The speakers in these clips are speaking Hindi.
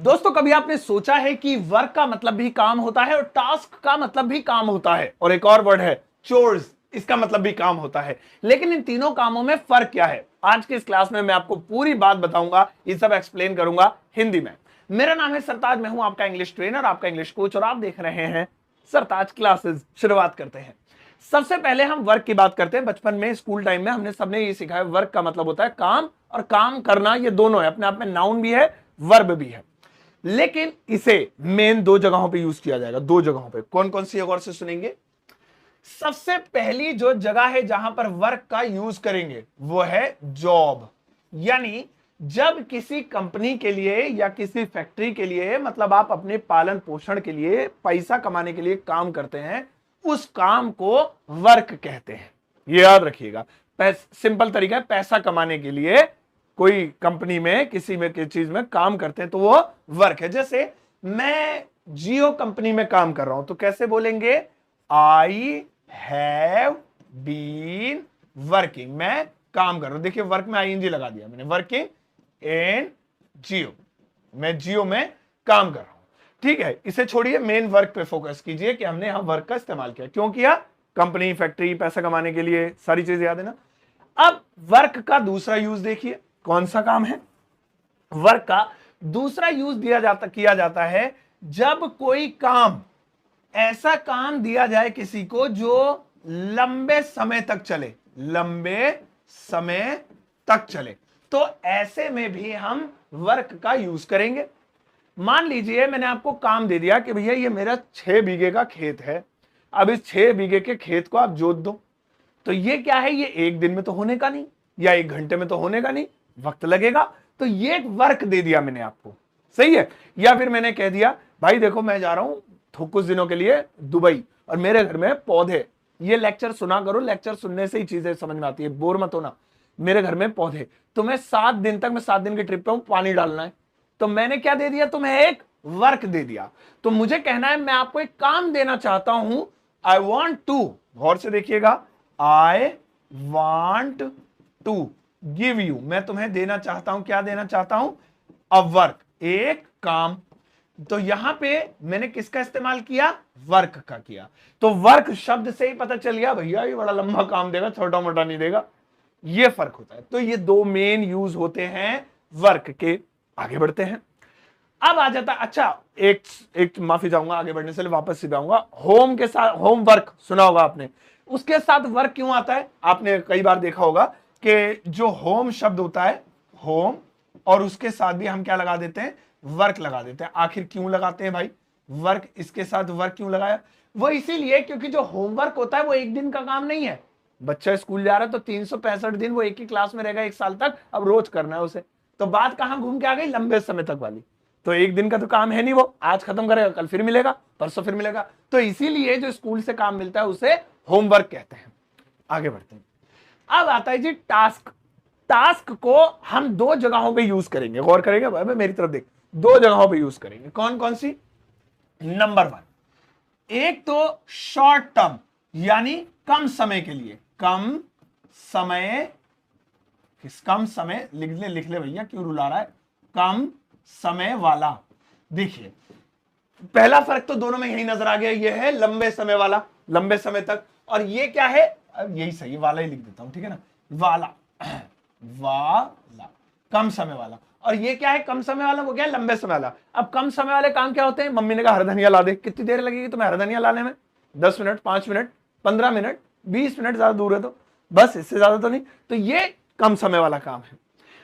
दोस्तों, कभी आपने सोचा है कि वर्क का मतलब भी काम होता है और टास्क का मतलब भी काम होता है, और एक और वर्ड है चोर्स, इसका मतलब भी काम होता है। लेकिन इन तीनों कामों में फर्क क्या है, आज की इस क्लास में मैं आपको पूरी बात बताऊंगा, ये सब एक्सप्लेन करूंगा हिंदी में। मेरा नाम है सरताज, मैं हूं आपका इंग्लिश ट्रेनर, आपका इंग्लिश कोच, और आप देख रहे हैं सरताज क्लासेस। शुरुआत करते हैं। सबसे पहले हम वर्क की बात करते हैं। बचपन में स्कूल टाइम में हमने सबने ये सीखा है, वर्क का मतलब होता है काम, और काम करना ये दोनों है, अपने आप में नाउन भी है, वर्ब भी है। लेकिन इसे मेन दो जगहों पे यूज किया जाएगा। दो जगहों पे कौन कौन सी, गौर से सुनेंगे। सबसे पहली जो जगह है जहां पर वर्क का यूज करेंगे वो है जॉब। यानी जब किसी कंपनी के लिए या किसी फैक्ट्री के लिए, मतलब आप अपने पालन पोषण के लिए, पैसा कमाने के लिए काम करते हैं, उस काम को वर्क कहते हैं। ये याद रखिएगा। सिंपल तरीका है, पैसा कमाने के लिए कोई कंपनी में किसी में किसी चीज में काम करते हैं तो वो वर्क है। जैसे मैं जियो कंपनी में काम कर रहा हूं तो कैसे बोलेंगे, आई हैव बीन वर्किंग। मैं काम कर रहा हूं, देखिए वर्क में आईएनजी लगा दिया मैंने, वर्किंग इन जियो, मैं जियो में काम कर रहा हूं। ठीक है, इसे छोड़िए, मेन वर्क पे फोकस कीजिए कि हमने यहां वर्क का इस्तेमाल किया, क्यों किया, कंपनी फैक्ट्री पैसा कमाने के लिए, सारी चीजें याद है ना। अब वर्क का दूसरा यूज देखिए, कौन सा काम है। वर्क का दूसरा यूज किया जाता है जब कोई काम, ऐसा काम दिया जाए किसी को जो लंबे समय तक चले, लंबे समय तक चले, तो ऐसे में भी हम वर्क का यूज करेंगे। मान लीजिए मैंने आपको काम दे दिया कि भैया ये मेरा 6 बीघे का खेत है, अब इस 6 बीघे के खेत को आप जोत दो। तो ये क्या है, ये एक दिन में तो होने का नहीं, या एक घंटे में तो होने का नहीं, वक्त लगेगा। तो ये एक वर्क दे दिया मैंने आपको, सही है। या फिर मैंने कह दिया भाई देखो मैं जा रहा हूं कुछ दिनों के लिए दुबई, और मेरे घर में पौधे, ये लेक्चर सुना करो, लेक्चर सुनने से ही चीजें समझ में आती है, बोर मत होना। मेरे घर में पौधे, तो मैं 7 दिन तक, मैं 7 दिन की ट्रिप पे हूं, पानी डालना है, तो मैंने क्या दे दिया, तुम्हें एक वर्क दे दिया। तो मुझे कहना है मैं आपको एक काम देना चाहता हूं, आई वॉन्ट टू, गौर से देखिएगा, I want to give you, मैं तुम्हें देना चाहता हूं, क्या देना चाहता हूं, अ वर्क, एक काम। तो यहां पे मैंने किसका इस्तेमाल किया, वर्क का किया। तो वर्क शब्द से ही पता चल गया भैया ये बड़ा लंबा काम देगा, छोटा मोटा नहीं देगा, ये फर्क होता है। तो ये दो मेन यूज होते हैं वर्क के। आगे बढ़ते हैं। अब आ जाता, अच्छा एक माफी चाहूंगा, आगे बढ़ने से वापस सीधा आऊंगा। होम के साथ, होम वर्क सुना होगा आपने, उसके साथ वर्क क्यों आता है, आपने कई बार देखा होगा कि जो होम शब्द होता है, होम, और उसके साथ भी हम क्या लगा देते हैं, वर्क लगा देते हैं। आखिर क्यों लगाते हैं भाई वर्क, इसके साथ वर्क क्यों लगाया, वो इसीलिए क्योंकि जो होमवर्क होता है वो एक दिन का काम नहीं है। बच्चा स्कूल जा रहा है तो 365 दिन वो एक ही क्लास में रहेगा 1 साल तक, अब रोज करना है उसे। तो बात कहां घूम के आ गई, लंबे समय तक वाली। तो एक दिन का तो काम है नहीं, वो आज खत्म करेगा, कल फिर मिलेगा, परसों फिर मिलेगा। तो इसीलिए जो स्कूल से काम मिलता है उसे होमवर्क कहते हैं। आगे बढ़ते हैं। अब आता है जी टास्क। टास्क को हम दो जगहों पे यूज करेंगे, गौर करेंगे भाई, मेरी तरफ देख, दो जगहों पे यूज करेंगे। कौन कौन सी, नंबर 1, एक तो शॉर्ट टर्म, यानी कम समय के लिए, कम समय, कम समय, लिख ले भैया, क्यों रुला रहा है, कम समय वाला। देखिए पहला फर्क तो दोनों में यही नजर आ गया, ये है लंबे समय वाला, लंबे समय तक, और ये क्या है, अब यही सही, वाला ही लिख देता हूं, ठीक है ना, वाला, वाला, कम समय वाला। और ये क्या है, कम समय वाला, वो क्या है, लंबे समय वाला। अब कम समय वाले काम क्या होते हैं, मम्मी ने कहा हरा धनिया ला दे, कितनी देर लगेगी तुम्हें हरा धनिया लाने में, 10 मिनट, 5 मिनट, 15 मिनट, 20 मिनट, ज्यादा दूर है तो बस, इससे ज्यादा तो नहीं। तो ये कम समय वाला काम है।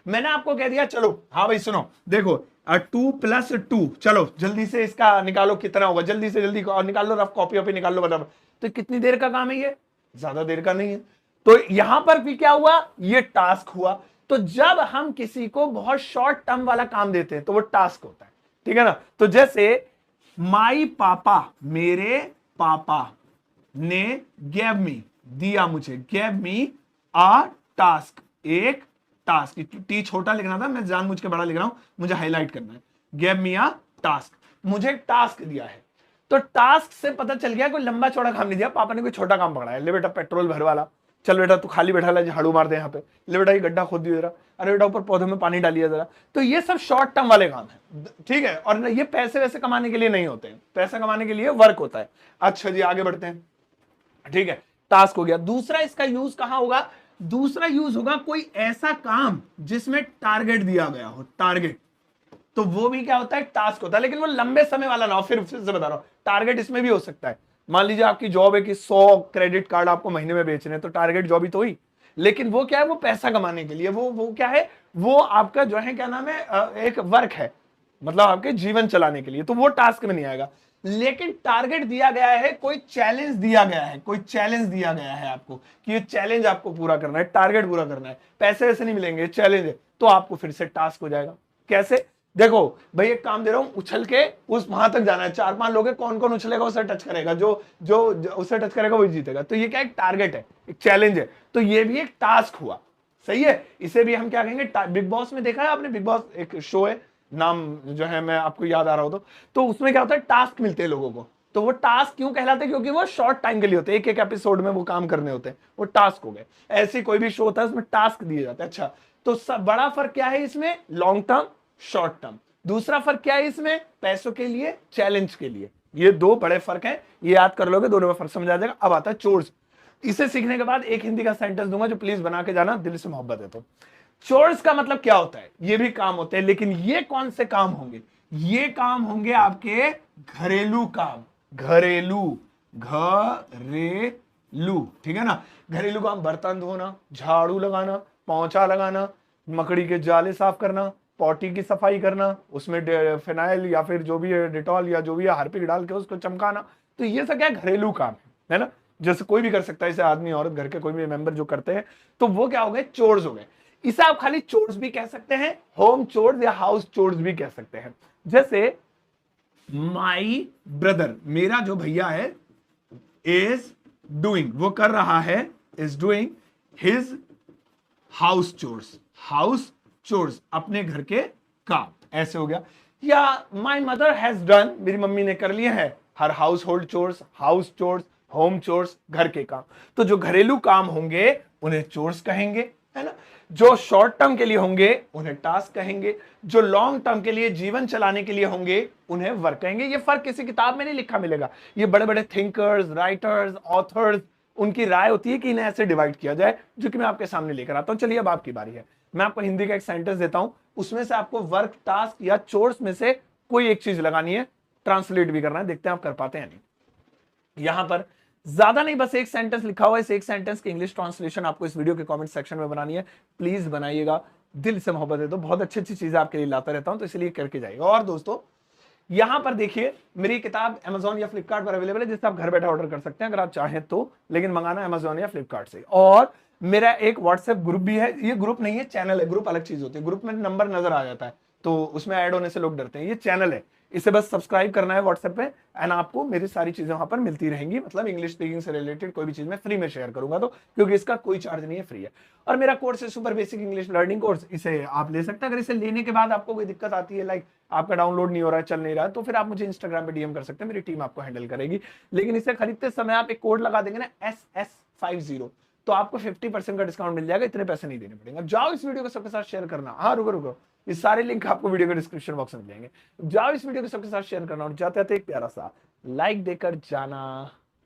मैंने आपको कह दिया चलो, हाँ भाई सुनो, देखो 2 + 2, चलो जल्दी से इसका निकालो कितना होगा, जल्दी से जल्दी और निकाल लो, रफ कॉपी वॉपी निकाल लो, बराबर। तो कितनी देर का काम है ये, ज्यादा देर का नहीं है। तो यहां पर भी क्या हुआ, ये टास्क हुआ। तो जब हम किसी को बहुत शॉर्ट टर्म वाला काम देते हैं तो वो टास्क होता है, ठीक है ना। तो जैसे माई पापा, मेरे पापा ने गेव मी, दिया मुझे, गेव मी आ टास्क, एक टास्क, टी छोटा लिखना था, मैं जानबूझ के बड़ा लिख रहा हूं, मुझे हाईलाइट करना है, गेव मी आ टास्क, मुझे टास्क दिया है। तो टास्क से पता चल गया कोई लंबा चौड़ा काम नहीं दिया, पापा ने कोई छोटा काम पकड़ा है, ले बेटा पेट्रोल भर वाला, चल बेटा तू खाली बैठा ला, झाड़ू मार दे यहाँ पे, ले बेटा ये गड्ढा खोद दियो जरा, अरे बेटा ऊपर पौधों में पानी डालिए जरा। तो ये सब शॉर्ट टर्म वाले काम है, ठीक है, और ये पैसे वैसे कमाने के लिए नहीं होते हैं, पैसा कमाने के लिए वर्क होता है। अच्छा जी आगे बढ़ते हैं, ठीक है, टास्क हो गया। दूसरा इसका यूज कहां होगा, दूसरा यूज होगा कोई ऐसा काम जिसमें टारगेट दिया गया हो, टारगेट, तो वो भी क्या होता है, टास्क होता है, लेकिन वो लंबे समय वाला ना हो। फिर से बता रहा हूं, टारगेट इसमें भी हो सकता है। मान लीजिए आपकी जॉब है कि 100 क्रेडिट कार्ड आपको महीने में बेचने हैं, तो टारगेट जॉब ही तो हुई, लेकिन वो क्या है, वो पैसा कमाने के लिए, वो क्या है, वो आपका जो है क्या नाम है, एक वर्क है, मतलब आपके जीवन चलाने के लिए, तो वो टास्क में नहीं आएगा। लेकिन टारगेट दिया गया है, कोई चैलेंज दिया गया है, कोई चैलेंज दिया गया है आपको कि ये चैलेंज आपको पूरा करना है, टारगेट पूरा करना है, पैसे वैसे नहीं मिलेंगे, चैलेंज है, तो आपको फिर से टास्क हो जाएगा। कैसे, देखो भाई एक काम दे रहा हूं, उछल के उस वहां तक जाना है, 4-5 लोग हैं, कौन कौन उछलेगा उसे टच करेगा, जो उसे टच करेगा वही जीतेगा। तो ये क्या, एक टारगेट है, एक चैलेंज है, तो ये भी एक टास्क हुआ, सही है। इसे भी हम क्या कहेंगे, बिग बॉस में देखा है आपने, बिग बॉस एक शो है, नाम जो है मैं आपको याद आ रहा हो तो उसमें क्या होता है, टास्क मिलते हैं लोगों को, तो वो टास्क क्यों कहलाते हैं, क्योंकि वो शॉर्ट टाइम के लिए होते हैं, एक एक एपिसोड में वो काम करने होते हैं, वो टास्क हो गए। ऐसे कोई भी शो होता है उसमें टास्क दिए जाते हैं। अच्छा, तो सब बड़ा फर्क क्या है इसमें, लॉन्ग टर्म, शॉर्ट टर्म। दूसरा फर्क क्या है इसमें, पैसों के लिए, चैलेंज के लिए। ये दो बड़े फर्क हैं, ये याद कर लोगे, दोनों में फर्क समझ आ जाएगा। अब आता है चोर्स। इसे सीखने के बाद एक हिंदी का सेंटेंस दूंगा जो प्लीज बना के जाना, दिल से मोहब्बत है तो। चोर्स का मतलब क्या होता है, ये भी काम होते हैं, लेकिन ये कौन से काम होंगे, ये काम होंगे आपके घरेलू काम, घरेलू, घरेलू, ठीक है ना, घरेलू काम, बर्तन धोना, झाड़ू लगाना, पोंछा लगाना, मकड़ी के जाले साफ करना, पॉटी की सफाई करना, उसमें फिनाइल या फिर जो भी है डिटॉल या जो भी है हार्पिक डाल के उसको चमकाना। तो ये सब क्या घरेलू काम है ना, जैसे कोई भी कर सकता है, इसे आदमी औरत घर के कोई भी मेंबर जो करते हैं, तो वो क्या हो गए, चोर्स हो गए। इसे आप खाली चोर्स भी कह सकते हैं, होम चोर्स या हाउस चोर्स भी कह सकते हैं। जैसे माई ब्रदर, मेरा जो भैया है, इज डूइंग, वो कर रहा है, is doing his house chores, house chores, अपने घर के काम, ऐसे हो गया। या माई मदर हैज डन, मेरी मम्मी ने कर लिए हैं, her household chores, house chores, home chores, घर के काम। तो जो घरेलू काम होंगे उन्हें चोर्स कहेंगे, है ना, जो शॉर्ट टर्म के लिए होंगे उन्हें टास्क कहेंगे, जो लॉन्ग टर्म के लिए जीवन चलाने के लिए होंगे उन्हें वर्क कहेंगे। ये फर्क किसी किताब में नहीं लिखा मिलेगा, ये बड़े बड़े थिंकर्स, राइटर्स, ऑथर्स, उनकी राय होती है कि इन्हें ऐसे डिवाइड किया जाए, जो कि मैं आपके सामने लेकर आता हूं। चलिए अब आपकी बारी है, मैं आपको हिंदी का एक सेंटेंस देता हूं, उसमें से आपको वर्क, टास्क या चोर्स में से कोई एक चीज लगानी है, ट्रांसलेट भी करना है, देखते हैं आप कर पाते हैं नहीं। यहां पर ज्यादा नहीं, बस एक सेंटेंस लिखा हुआ है, इस एक सेंटेंस की इंग्लिश ट्रांसलेशन आपको इस वीडियो के कमेंट सेक्शन में बनानी है, प्लीज बनाइएगा, दिल से मोहब्बत है तो, बहुत अच्छी अच्छी चीजें आपके लिए लाता रहता हूं, तो इसलिए करके जाइएगा। और दोस्तों यहां पर देखिए, मेरी किताब Amazon या फ्लिपकार्ट पर अवेलेबल है, जिससे आप घर बैठे ऑर्डर कर सकते हैं अगर आप चाहें तो, लेकिन मंगाना Amazon या फ्लिपकार्ट से। और मेरा एक व्हाट्सएप ग्रुप भी है, ये ग्रुप नहीं है, चैनल है, ग्रुप अलग चीज होती है, ग्रुप में नंबर नजर आ जाता है तो उसमें ऐड होने से लोग डरते हैं, ये चैनल है, इसे बस सब्सक्राइब करना है व्हाट्सएप पे, एंड आपको मेरी सारी चीजें वहां पर मिलती रहेंगी, मतलब इंग्लिश स्पीकिंग से रिलेटेड कोई भी चीज मैं फ्री में शेयर करूंगा, तो क्योंकि इसका कोई चार्ज नहीं है, फ्री है। और मेरा कोर्स है super basic English learning course, इसे आप ले सकते हैं। अगर इसे लेने के बाद आपको कोई दिक्कत आती है, लाइक आपका डाउनलोड नहीं हो रहा है, चल नहीं रहा है, तो फिर आप मुझे इंस्टाग्राम पे डीएम कर सकते हैं, मेरी टीम आपको हैंडल करेगी। लेकिन इसे खरीदते समय आप एक कोड लगा देंगे ना, SS50, तो आपको 50% का डिस्काउंट मिल जाएगा, इतने पैसे नहीं देने पड़ेंगे। जाओ इस वीडियो को सबके साथ शेयर करना, हाँ रुको रुको, ये सारे लिंक आपको वीडियो के डिस्क्रिप्शन बॉक्स में मिल जाएंगे। जाओ इस वीडियो को सबके साथ शेयर करना, और जाते जाते एक प्यारा सा लाइक देकर जाना।